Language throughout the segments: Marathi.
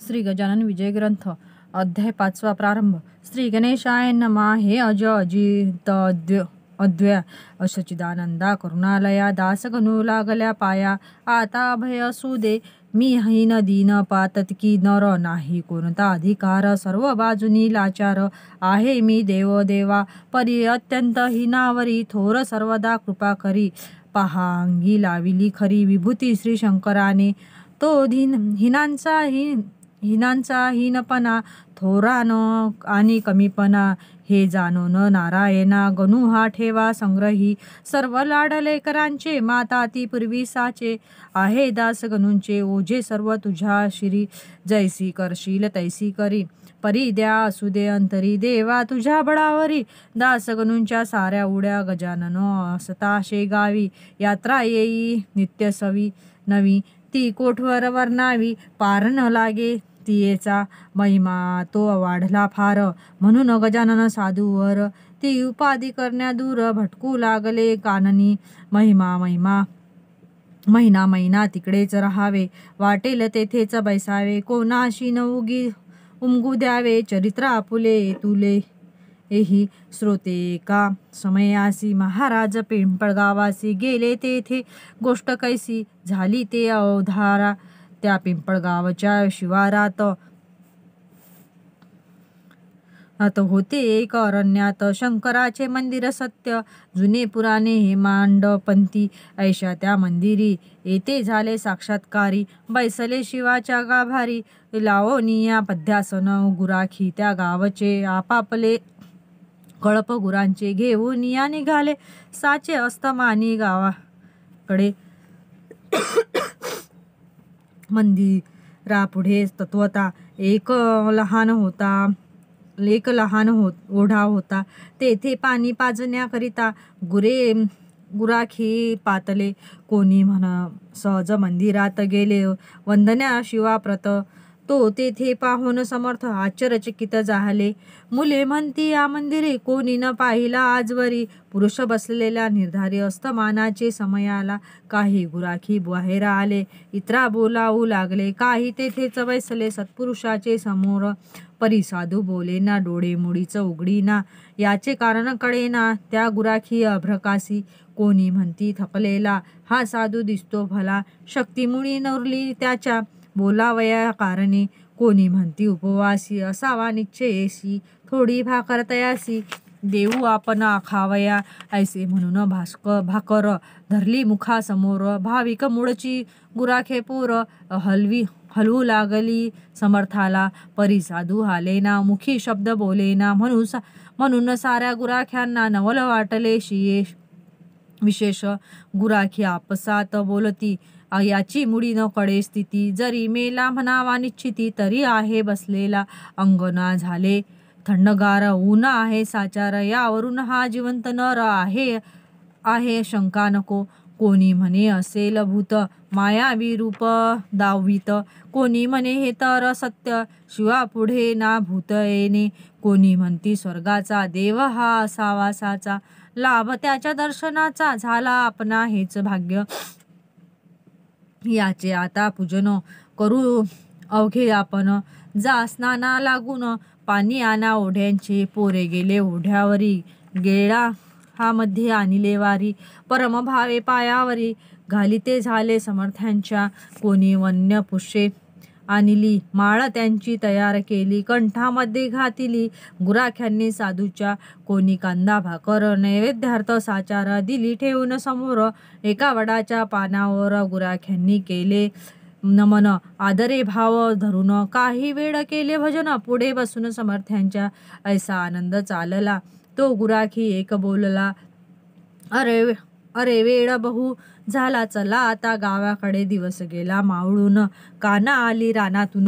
श्री गजानन विजय ग्रंथ अध्याय 5 प्रारंभ. श्री गणेशाय नमः. हे अज अजित अद्वया असचिदानंदा करुणालया दास गणू लागल्या पाया. आता अभय असू दे मी हीन दीन पातकी नर नाही कोणता अधिकार. सर्व बाजूनी लाचार आहे मी देव देवा परी अत्यंत हिनावरी. थोर सर्वदा कृपा करी पहांगी लाविली खरी. विभूती श्री शंकराने तो हिनांचा हीनपणा थोरान आणि कमीपणा हे जाणून नारायणा. गणू हा ठेवा संग्रही सर्व लाडलेकरांचे. माता ती पूर्वी साचे आहे दास गणूंचे ओझे सर्व तुझ्या शिरी. जैसी करशील तैसी करी परी द्या असू दे अंतरी. देवा तुझ्या बळावरी दास गणूंच्या साऱ्या उड्या. गजानन असता शेगावी यात्रा येई नित्य सवी नवी. ती कोठवर वर्णावी पार न लागे तियेचा महिमा तो वाढला फार. म्हणून गजानन साधूवर ती उपाधी करण्या दूर. भटकू लागले काननी महिमा महिना तिकडेच राहावे. वाटेल तेथेच बैसावे कोणाशी न उमगू द्यावे. चरित्र आपुले तुले एही श्रोते एका समयासी. महाराज पिंपळगावासी गेले तेथे गोष्ट कैसी झाली ते अवधारा. त्या पिंपळगावच्या शिवारात होते एक अरण्यात शंकराचे मंदिर सत्य जुने पुराणे हे मांडपंथी. ऐशा त्या मंदिरी येथे झाले साक्षात्कारी. बैसले शिवाच्या गाभारी लावोनिया पद्यासन गुराखी. त्या गावचे आपापले कळप गुरांचे घेऊन या निघाले साचे अस्तमानी गावाकडे. मंदिरापुढे तत्वता एक लहान ओढा होता. तेथे पाणी पाजण्याकरिता गुराखी पातले. कोणी सहज मंदिरात गेले वंदन्या शिवाप्रत. तो तेथे पाहून समर्थ आश्चर्यचकित झाले. मुले म्हणती या मंदिरी कोणी न पाहिला आजवरी. पुरुष बसलेल्या निर्धारी अस्तमानाचे समयाला काही गुराखी बाहेर आले. इतरा बोलावू लागले. काही तेथेच बैसले सत्पुरुषाचे समोर. परी साधू बोलेना डोळे मुडीच उघडीना. याचे कारण कळेना त्या गुराखी अभ्रकासी. कोणी म्हणती थकलेला हा साधू दिसतो भला. शक्तीमुळी नवरली त्याच्या बोलावया कारणे. कोणी म्हणती उपवासी असावा निश्चयेसी. थोडी भाकर तयासी देऊ आपण खावया ऐसे म्हणून भाकर धरली मुखासमोर. भाविक मूळची गुराखे पोर हलवू लागली समर्थाला. परी साधू हालेना मुखी शब्द बोलेना. म्हणून साऱ्या गुराख्यांना नवल वाटले विशेष. गुराखी आपसात बोलती याची मुडी न कळे स्थिती. जरी मेला म्हणावा निश्चिती तरी आहे बसलेला. अंगणा झाले थंडगार ऊन आहे साचार. यावरून हा जिवंत नर आहे शंका नको. कोणी म्हणे असेल भूत मायावी रूप दावित. कोणी म्हणे हे तर सत्य शिवापुढे ना भूत येणे. कोणी म्हणती स्वर्गाचा देव हा असावा साचा. लाभ त्याच्या दर्शनाचा झाला आपणा हेच भाग्य. याचे आता पूजन करू अवघे आपण. जा स्नाना लागून पाणी आणा ओढ्यांचे. पोरे गेले ओढ्यावरी गेळा हा मध्ये आणिले वारी. परमभावे पायावरी घालिते झाले समर्थांच्या. कोणी वन्य पुष्पे आणली माळ त्यांची तयार केली. कंठामध्ये घातिली गुराख्यांनी साधूच्या. कोणी कांदा भाकर नैवेद्यार्थ साचार दिली ठेवून समोर. एका वडाच्या पानावर गुराख्यांनी केले नमन आदरे भाव धरून. काही वेळ केले भजन पुढे बसून समर्थांच्या. ऐसा आनंद चालला तो गुराखी एक बोलला. अरे वेळ बहु झाला चला आता गावाकडे. दिवस गेला मावळून काना आली रानातून.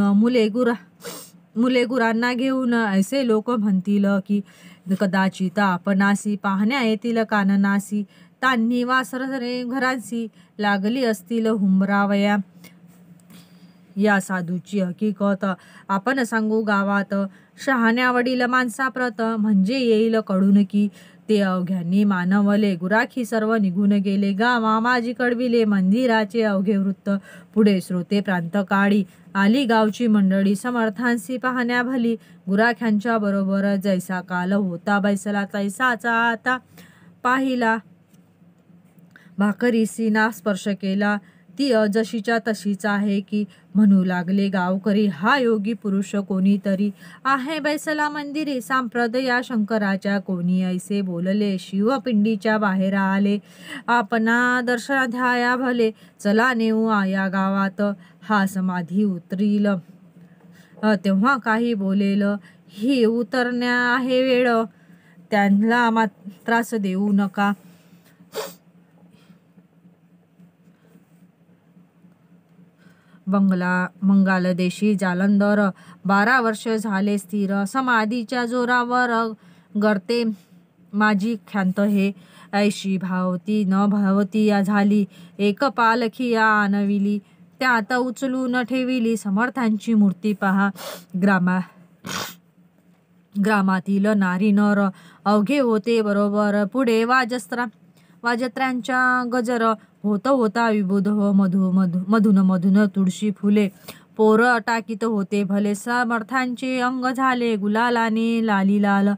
मुले गुरांना घेऊन. ऐसे लोक म्हणतील की कदाचित आपणासी पाहण्या येतील काननासी. तान्ही वासरे घरांसी लागली असतील हुंबरावया. या साधूची हकीकत आपण सांगू गावात. शहाण्या वडील माणसाप्रत म्हणजे येईल कडून की ते अवघ्यांनी मानवले. गुराखी सर्व निघून गेले. गावा माझी कडविले मंदिराचे अवघे वृत्त. पुढे श्रोते प्रांत काळी आली गावची मंडळी. समर्थांसी पाहण्या भली गुराख्यांच्या बरोबर. जैसा काल होता बैसला तैसाचा आता पाहिला. भाकरीसी ना स्पर्श केला ती जशीच्या तशीच आहे की. म्हणू लागले गावकरी हा योगी पुरुष कोणीतरी आहे बैसला मंदिरी. सांप्रदया शंकराच्या कोणी ऐसे बोलले. शिवपिंडीच्या बाहेर आले आपणा दर्शन ध्याया भले. चला नेऊ या गावात हा समाधी उतरील. तेव्हा काही बोलेल ही उतरण्या आहे वेळ. त्यांना त्रास देऊ नका. बंगालदेशी जालंधर 12 वर्ष झाले स्थिर. समाधीच्या जोरावर गर्ते माझी ख्यात हे. ऐशी भावती न भावती झाली. एक पालखी आणविली त्यात उचलून ठेविली. समर्थांची मूर्ती पहा. ग्रामातील नारी नर अवघे होते बरोबर. पुढे वाजत्र्यांच्या गजर होत होता विबुध. मधून मधून तुळशी फुले पोर टाकीत होते भले. समर्थांचे अंग झाले गुलालाने लाली लाल.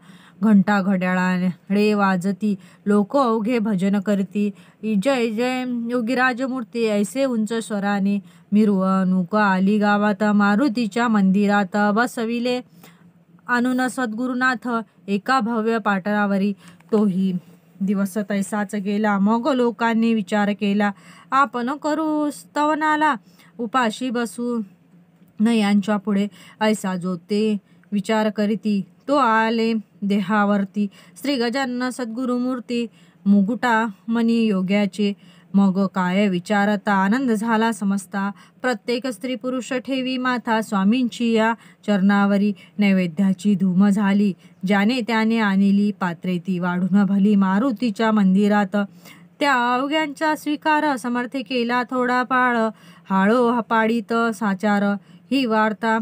घंटा घड्याळाकडे वाजती लोक अवघे भजन करती. जय जय योगीराज मूर्ती ऐसे उंच स्वराने. मिरवणूक आली गावात मारुतीच्या मंदिरात. बसविले आणून सद्गुरुनाथ एका भव्य पाटावरी. तोही दिवस तैसाच गेला. मग लोकांनी विचार केला आपण करू स्तवनाला. उपाशी बसू नयांच्या पुढे ऐसा जो ते विचार करीती. तो आले देहावरती श्री गजानन सद्गुरुमूर्ती. मुकुटा मनी योग्याचे मग काय विचारता. आनंद झाला समजता. प्रत्येक स्त्री पुरुष ठेवी माथा स्वामींची या चरणावरी. नैवेद्याची धूम झाली ज्याने त्याने आणली पात्रे ती वाढून भली. मारुतीच्या मंदिरात त्या अवघ्यांचा स्वीकार समर्थे केला थोडा पाळ. हाळो पाडीत साचार ही वार्ता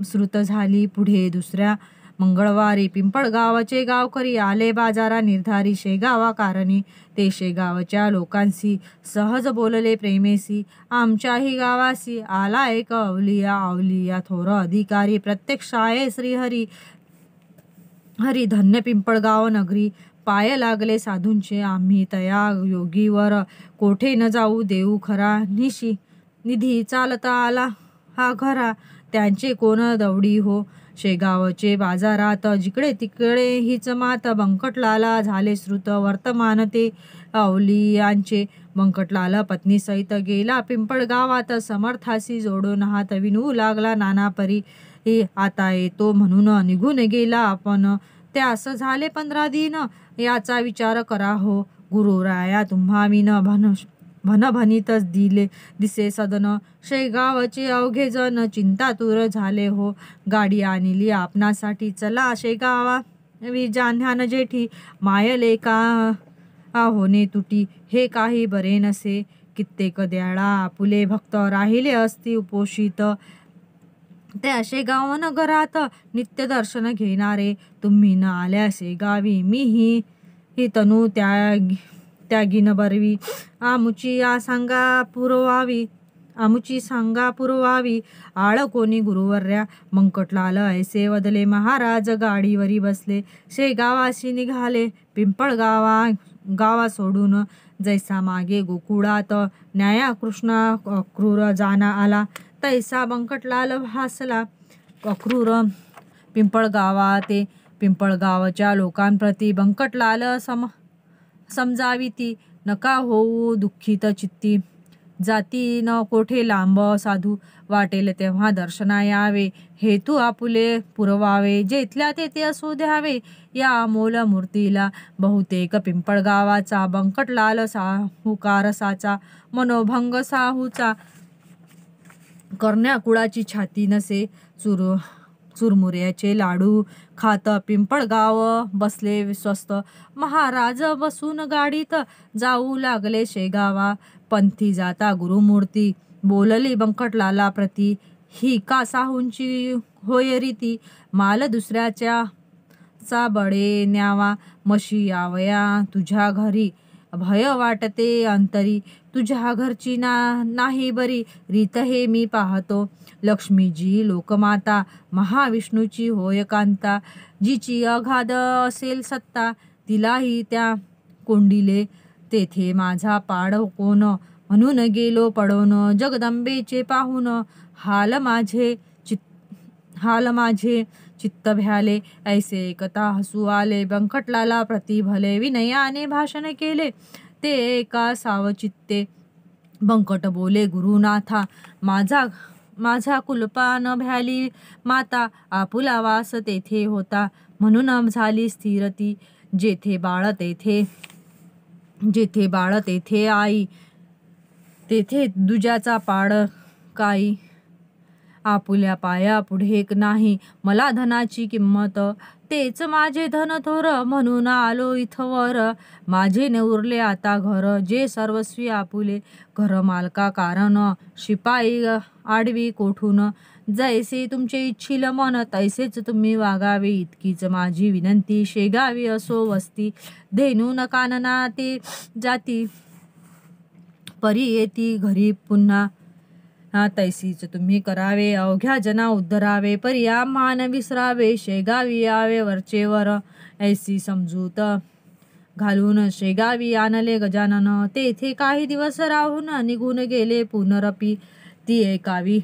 श्रुत झाली. पुढे दुसऱ्या मंगळवारी पिंपळगावचे गावकरी आले बाजारा निर्धारी. शेगावा कारणी ते शेगावच्या लोकांशी सहज बोलले प्रेमेसी. आमच्याही गावासी आला एक अवलिया थोर अधिकारी. प्रत्यक्ष आहे श्रीहरी हरी धन्य पिंपळगाव नगरी. पाय लागले साधूंचे आम्ही तया योगीवर. कोठे न जाऊ देऊ खरा निधी. चालता आला हा घरा त्यांचे कोण दवडी हो. शेगावचे बाजारात जिकडे तिकडे हीच मात. बंकटलाला झाले श्रुत वर्तमान ते अवलियांचे. बंकटलाल पत्नीसहित गेला पिंपळगावात. समर्थासी जोडून हात विनवू लागला नाना परी. आता येतो म्हणून निघून गेला आपण. त्यास झाले 15 दिन. याचा विचार करा हो गुरुराया तुम्हा विन. भनभनीतच दिसे सदन. शेगावचे अवघे जण चिंतातूर झाले हो. गाडी आणली आपणासाठी चला शेगावा जान्हान जेठी. मायले का होणे तुटी हे काही बरे नसे. कित्येक द्याळा आपुले भक्त राहिले असती उपोषित. त्या शेगाव नगरात नित्य दर्शन घेणारे तुम्ही न आल्या शेगावी. मी ही तनू त्यागीन बरवी. आमुची सांगा पुरवावी. आळ कोणी गुरुवर्या. बंकटलाल ऐसे वदले महाराज गाडीवरी बसले. शेगावाशी निघाले गावा सोडून. जैसा मागे गोकुळात न्याया कृष्णा अक्रूर जाना आला. तैसा बंकटलाल भासला अक्रूर पिंपळगावाते. पिंपळगावच्या लोकांप्रती बंकटलाल समजाविती. नका होऊ दुःखित चित्ती. जाती न कोठे लांब साधू. वाटेल तेव्हा दर्शना यावे. हेतू आपुले पुरवावे. जेथल्या तेथे असू द्यावे या अमोल मूर्तीला. बहुतेक पिंपळगावाचा बंकटलाल साहुकार साचा. मनोभंग साहूचा करण्या कुळाची छाती नसे. चुरमुऱ्याचे लाडू खात पिंपळगाव बसले स्वस्थ. महाराज बसून गाडीत जाऊ लागले शेगावा. पंथी जाता गुरुमूर्ती बोलली बंकटलाला प्रती, ही का साहूंची होय रीती, माल दुसऱ्याच्या चा बळे न्यावा, म्हशी यावया तुझ्या घरी, भय वाटते अंतरी, तुझ्या घरची नाही बरी रीत हे मी पाहतो. लक्ष्मीजी लोकमाता, महाविष्णूची होय कांता, जिची अगाध असेल सत्ता, तिलाही त्या कोंडिले, तेथे माझा पाड कोण, म्हणून गेलो पळून, जगदंबेचे पाहून, हाल माझे चित्त भ्याले, ऐसे एकता हसू आले, बंकटलाला प्रति भले, विनयाने भाषण केले ते एका सावचित्ते. बंकट बोले गुरुनाथा, माझा कुलपान भ्याली माता, आपुला वास तेथे होता, म्हणून झाली स्थिरती, जेथे बाळ तेथे आई, तेथे दुजाचा पाड काही, आपुल्या पाया पुढे नाही, मला धनाची किंमत, तेच माझे धन थोर, म्हणून आलो इथवर, माझे न उरले आता घर, जे सर्वस्वी आपुले, घर मालका कारण, शिपाई आडवी कोठून, जैसे तुमचे इच्छिल मन, तैसेच तुम्ही वागावे, इतकीच माझी विनंती, शेगावी असो वस्ती, धेनू कानना ते जाती, परी येती घरी पुन्हा, तैसीच तुम्ही करावे, अवघ्या जना उद्धरावे, परी आम्हान विसरावे, शेगावी यावे वरचेवर, ऐसी समजूत घालून शेगावी आणले गजानन, तेथे काही दिवस राहून निघून गेले पुनरपी, ती ऐकावी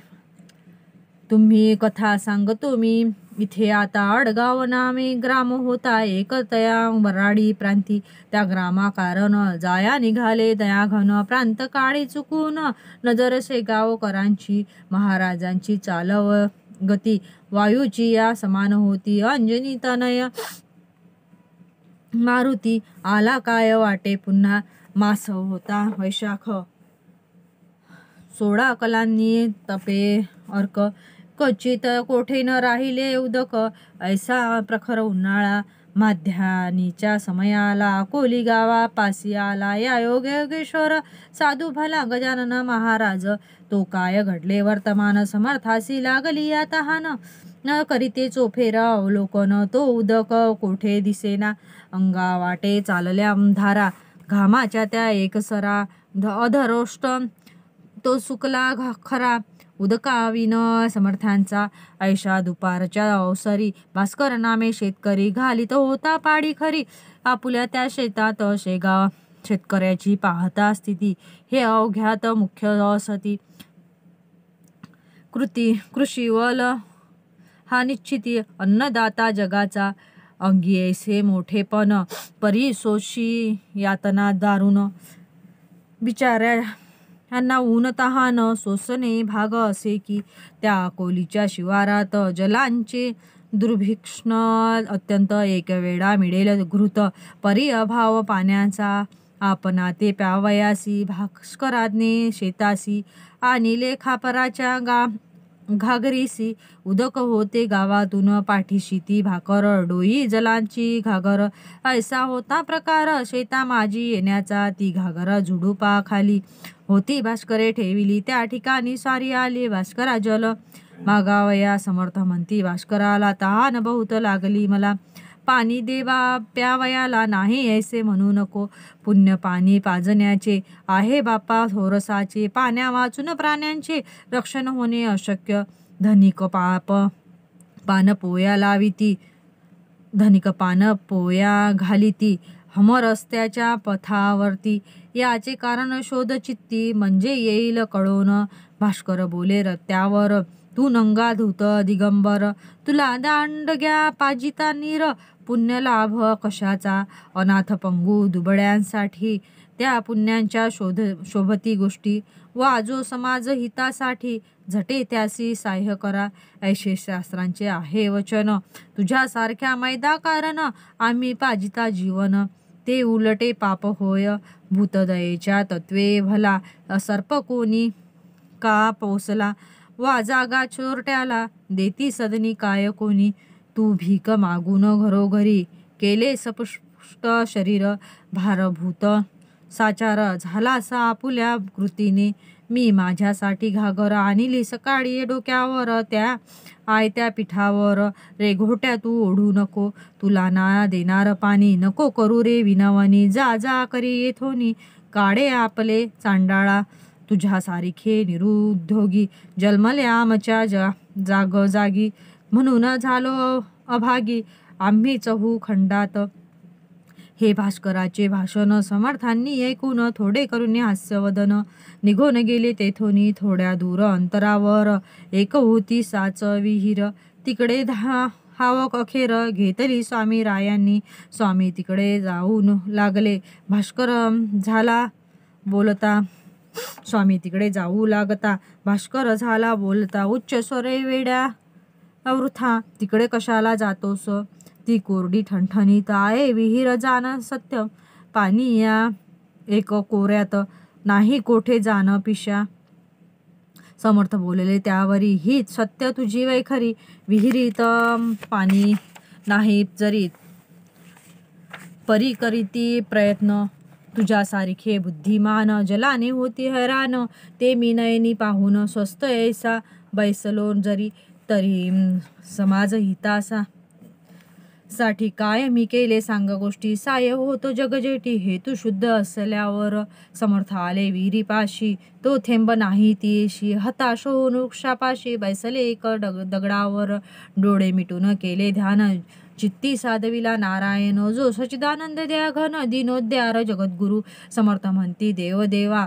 तुम्ही कथा सांगतो मी, इथे आता आडगाव नामे ग्राम होता, एक तया वराडी प्रांती, त्या ग्रामा कारण जाया निघाले दयाघन, प्रांत काळी चुकून नजर शेगावकरांची, महाराजांची चालव गती, वायूची या समान होती, अंजनी तनय मारुती, आला काय वाटे पुन्हा, मास होता वैशाख, 16 कलांनी तपे अर्क, क्वचित कोठे न राहिले उदक, ऐसा प्रखर उन्हाळा, माध्यानीच्या समयाला, कोली गावा पासी आला, या योगेश्वर साधू भला गजानन महाराज, तो काय घडले वर्तमान, समर्थासी लागली या तहान, न करीते चोफेरा अवलोकन, तो उदक कोठे दिसेना, अंगावाटे चालल्या धारा, घामाच्या त्या एकसरा, अधरोष्ट तो सुकला खरा, उदकाविन समर्थांचा, ऐशा दुपारच्या अवसरी, भास्कर नामे शेतकरी, घालीत होता पाडी खरी, आपुल्या त्या शेतात शेगाव शेतकऱ्याची पाहता स्थिती, हे अवघ्यात मुख्य असती, कृषीवल हा निश्चिती, अन्नदाता जगाचा, अंगी ऐसे मोठेपण, परी सोशी यातना दारुण, बिचाऱ्या यांना ऊन तहान सोसणे भाग असे की, त्या कोलीच्या शिवारात जलांचे दुर्भिक्ष्ण अत्यंत, एक वेळा मिळेल घृत, परी अभाव पाण्याचा, आपणा ते प्यावयासी, भास्कराने शेतासी, आणि लेखापराच्या घागरीसी, उदक होते गावातून पाठीशी ती भाकर, डोई जलांची घागर, ऐसा होता प्रकार, शेता माझी येण्याचा, ती घागर झुडुपा खाली होती, भास्करे ठेविली त्या ठिकाणी, सारी आली भास्करा जल मागावया, समर्थ म्हणती भास्कराला, तहान बहुत लागली मला, पाणी देवा प्यावयाला, नाही ऐसे म्हणू नको, पुण्य पाणी पाजण्याचे आहे बापा थोरसाचे, पाण्या वाचून प्राण्यांचे रक्षण होणे अशक्य, धनिक पान पोया लाविती, धनिक पान पोया घालिती, हमरस्त्याच्या पथावरती, याचे कारण शोध चित्ती, म्हणजे येईल कळोन, भास्कर बोले रत्यावर, तू नंगा धूत दिगंबर, तुला दांडग्या पाजिता नीर, पुण्य लाभ कशाचा, अनाथ पंगू दुबळ्यांसाठी, त्या पुण्यांच्या शोभती गोष्टी, वाजो समाज हितासाठी, झटे त्यासी साह्य करा, ऐशे शास्त्रांचे आहे वचन, तुझ्यासारख्या मैदा कारण, आम्ही पाजिता जीवन, ते उलटे पाप होय, भूतदयेच्या तत्वे भला, सर्प कोणी का पोसला, वा जागा चोरट्याला, देती सदनी काय कोणी, तू भीक मागून घरोघरी, केले सपुष्ट शरीर, भारभूत साचार झाला सा आपुल्या कृतीने, मी माझ्यासाठी घागर आणली सकाळी डोक्यावर, त्या आयत्या पिठावर रेघोट्या तू ओढू नको. तुला ना देणार पाणी नको करू रे विनवणी. जा जा करी येथोनी काढे आपले चांडाळा. तुझ्या सारिखे निरुद्योगी जन्मले आमच्या जागी, म्हणून झालो अभागी आम्ही चहू खंडात. हे भास्कराचे भाषण समर्थांनी ऐकून थोडे करून हास्यवदन निघून गेले तेथोनी. थोड्या दूर अंतरावर एक होती साच विहीर, तिकडे हावक अखेर घेतली स्वामी रायांनी. स्वामी तिकडे जाऊन लागले भास्कर झाला बोलता. स्वामी तिकडे जाऊ लागता भास्कर झाला बोलता. उच्च स्वरे वेड्या वृथा तिकडे कशाला जातोस, ती कोरडी ठणठणीत आहे विहीर जाण सत्य. पाणी या एक कोऱ्यात नाही कोठे जाणं पिशा. समर्थ बोलले त्यावरी हीच सत्य तुझी वैखरी. विहिरीत पाणी नाही जरी परी करीती प्रयत्न. तुझ्यासारखे बुद्धिमान जलाने होती हैराण. ते मी नयनी पाहून स्वस्त ऐसा बैसलो जरी, तरी समाज हितासा साठी काय मी केले सांग गोष्टी. साय होतो जगजेटी हेतू शुद्ध असल्यावर. समर्थ आले विहिरीपाशी तो थेंब नाही तीशी. हताश होऊन वृक्षापाशी बैसले एक दगडावर. डोळे मिटून केले ध्यान चित्ती साधविला नारायण. जो सच्चिदानंद द्या घन दिनोद्धार जगद्गुरु. समर्थ म्हणती देवदेवा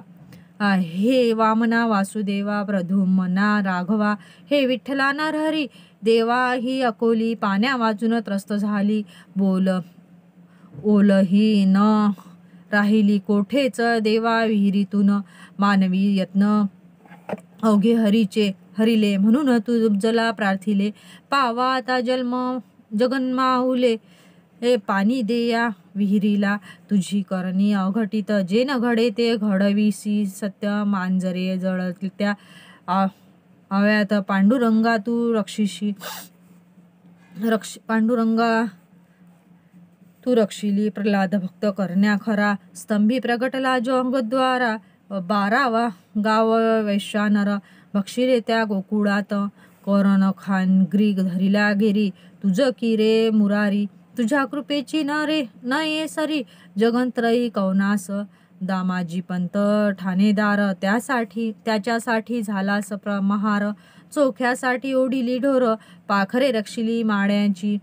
हे वामना वासुदेवा. प्रद्युम्ना राघवा हे विठ्ठला नरहरी. देवा ही अकोली पाण्या वाचून त्रस्त झाली. ओलही न राहिली कोठेच देवा विहिरीतून. मानवी यत्न अवघे हरिले म्हणून तू जला प्रार्थिले. पावा आता जगन्माऊले हे पाणी दे या विहिरीला. तुझी करणी अघटित जे न घडे ते घडविसी सत्य. मांजरे जळत्या आव्यात पांडुरंगा तू रक्षिशी. पांडुरंगा तू रक्षिली. प्रल्हाद भक्त करण्या खरा स्तंभी प्रगटला जो अंगद्वारा. 12वा गाव वैश्वानर भक्षिले त्या गोकुळात. करण खानग्री धरिला गिरी तुझ की रे मुरारी. तुझ्या कृपेची न ये सरी जगंत्रयी कौनास. दामाजी पंत ठाणेदार त्याच्यासाठी झालास महार. चोख्यासाठी ओढिली ढोर पाखरे रक्षिली माड्यांची.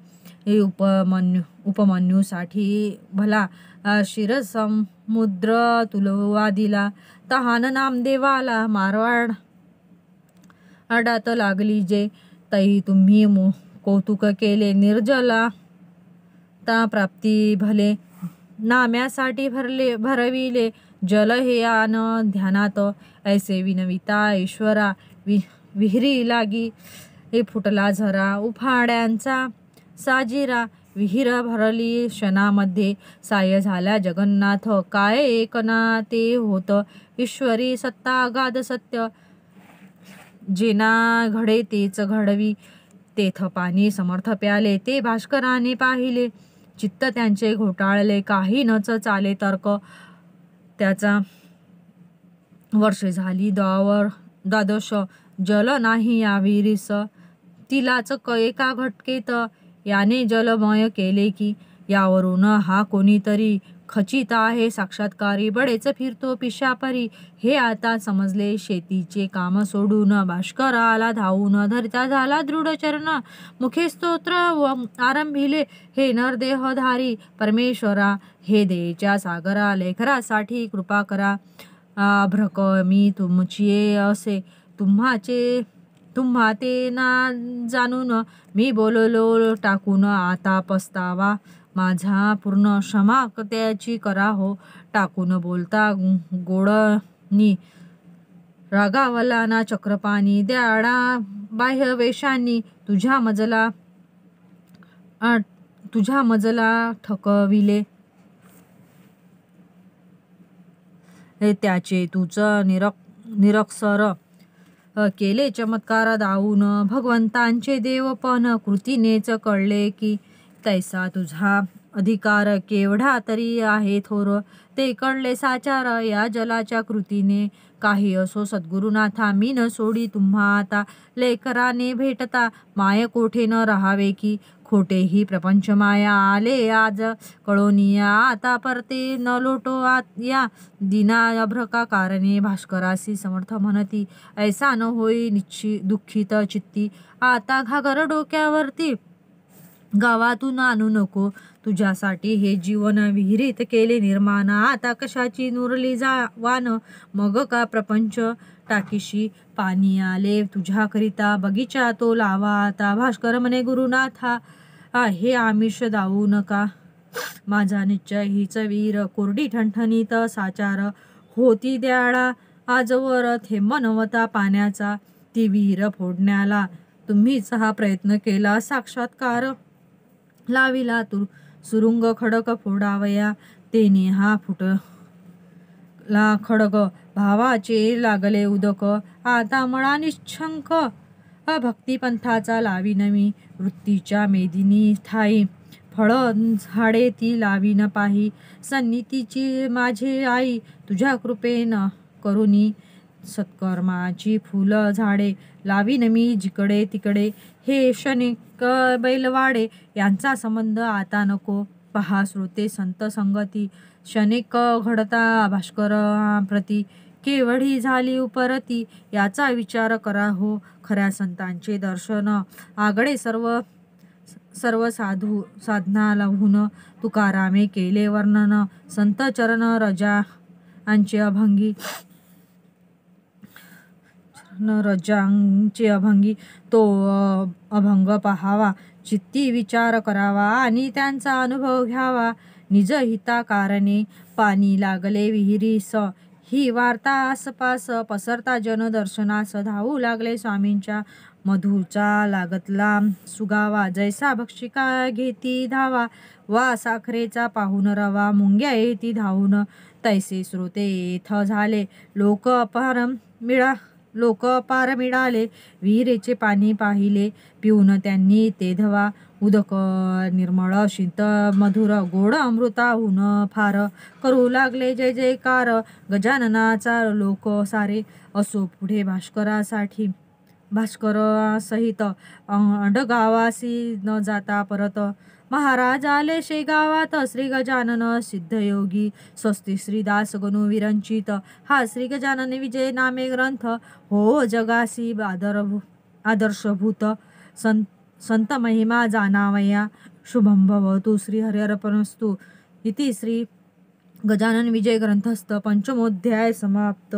उपमन्यूसाठी भला शिरसमुद्र तुलवा दिला. तहान नामदेवाला मारवाड आडात लागली जे. तई तुम्ही कौतुक केले निर्जला ता प्राप्ती भले. नाम्यासाठी भरविले जल हे आन ध्यानात. ऐसे विनविता ईश्वरा विहिरी लागी फुटला झरा. उफाड्यांचा साजिरा विहीर भरली क्षणामध्ये. साय झाल्या जगन्नाथ काय एकना ते होत. ईश्वरी सत्ता अगाध सत्य जेना घडे तेच घडवी. तेथ पाणी समर्थ प्याले ते भास्कराने पाहिले. चित्त त्यांचे घोटाळले काही नच चाले तर्क त्याचा. वर्षे झाली द्वादश जल नाही या विहिरीस. तिलाच एका घटकेत याने जलमय केले की. यावरून हा कोणीतरी खचित आहे साक्षात्कारी. बडेच फिरतो पिशापरी हे आता समजले. शेतीचे काम सोडून भास्कर आला धावून. धरिता झाला दृढ चरण मुखे स्तोत्र आरंभिले. हे नरदेहधारी परमेश्वरा हे दयेच्या सागरा. लेकरासाठी कृपा करा. भ्रक मी तुमची असे तुम्हा ते ना जाणून. मी बोललो टाकून आता पस्तावा माझा पूर्ण. क्षमा त्याची करा हो टाकून. बोलता गोडनी रागावला ना चक्रपाणी. द्याडा बाह्य वेशांनी तुझ्या मजला ठकविले. त्याचे तूच निरक्षर केले चमत्कार दावून. भगवंतांचे देवपण कृतीनेच कळले की. तैसा तुझा अधिकार केवढा तरी आहे थोर. ते कळले साचार या जलाच्या कृतीने. काही असो सद्गुरुनाथा, मी न सोडी तुम्हा आता. लेकराने भेटता माय कोठे न राहावे की, खोटेही प्रपंच माया आले आज कळोनिया. आता परते न लोटो या दिना अभ्रका कारणे. भास्करासी समर्थ म्हणती, ऐसा न होई दुःखित चित्ती. आता घागर डोक्यावरती गावातून आणू नको. तुझ्यासाठी हे जीवन विहिरीत केले निर्माण. आता कशाची नुरली वान, मग का प्रपंच टाकीशी पाणी आले तुझ्याकरिता. बगीचा तो लावा आता. भास्कर म्हणे गुरुनाथा, हे आमिष दावू नका. माझा निश्चय हीच वीर, कोरडी ठणठणीत साचार होती द्याळा. आजवर थेंब नव्हता पाण्याचा, ती विहीर फोडण्याला. तुम्हीच हा प्रयत्न केला साक्षात्कार. लाविला सुरुंग खडक फोडावया, तेने हा फुटला खडक. भावाचे लागले उदक, आता मळा निशंक. भक्तिपंथाचा लावीन मी, वृत्तीच्या मेदिनी ठाई. फळ झाडे ती लावीन पाही, सन्नितीची माझे आई. तुझ्या कृपेन करुणी सत्कर्माची फुल झाडे. लावीन मी जिकडे तिकडे, हे क्षणिक बैलवाडे. यांचा संबंध आता नको. पहा श्रोते संत संगती, क्षणिक घडता भास्कराप्रती. केवढी झाली उपरती, याचा विचार करा हो. खऱ्या संतांचे दर्शन आगळे सर्व साधना लावून. तुकारामे केले वर्णन, संत चरण रजांचे अभंगी. तो अभंग पहावा, चित्ती विचार करावा आणि त्यांचा अनुभव घ्यावा. निज हिता कारणे पाणी लागले विहिरीस, ही वार्ता आसपास पसरता जन दर्शनास धावू लागले स्वामींच्या. मधूचा लागतला सुगावा, जैसा भक्षिका घेती धावा. वा साखरेचा पाहून रवा, मुंग्या येती धावून. तैसे श्रोते येथ झाले, लोक अपार मिळाले. विहिरीचे पाणी पाहिले, पिऊन त्यांनी ते धवा. उदक निर्मळ शीत मधुर, गोड अमृताहून फार. करू लागले जय जयकार, गजाननाचा लोक सारे. असो पुढे भास्करासहित अंडगावासी न जाता परत. महाराज आले शेगावात, श्री गजानन सिद्धयोगी. स्वस्ती श्रीदास गणू विरंचित, हा श्री गजानन विजय नामे ग्रंथ. हो जगासी आदर्शभूत, संत महिमा जाणावया. शुभं भवतु. श्री हरिर्पणस्तु. इति श्री गजानन विजय ग्रंथस्थ पंचमोध्याय समाप्त.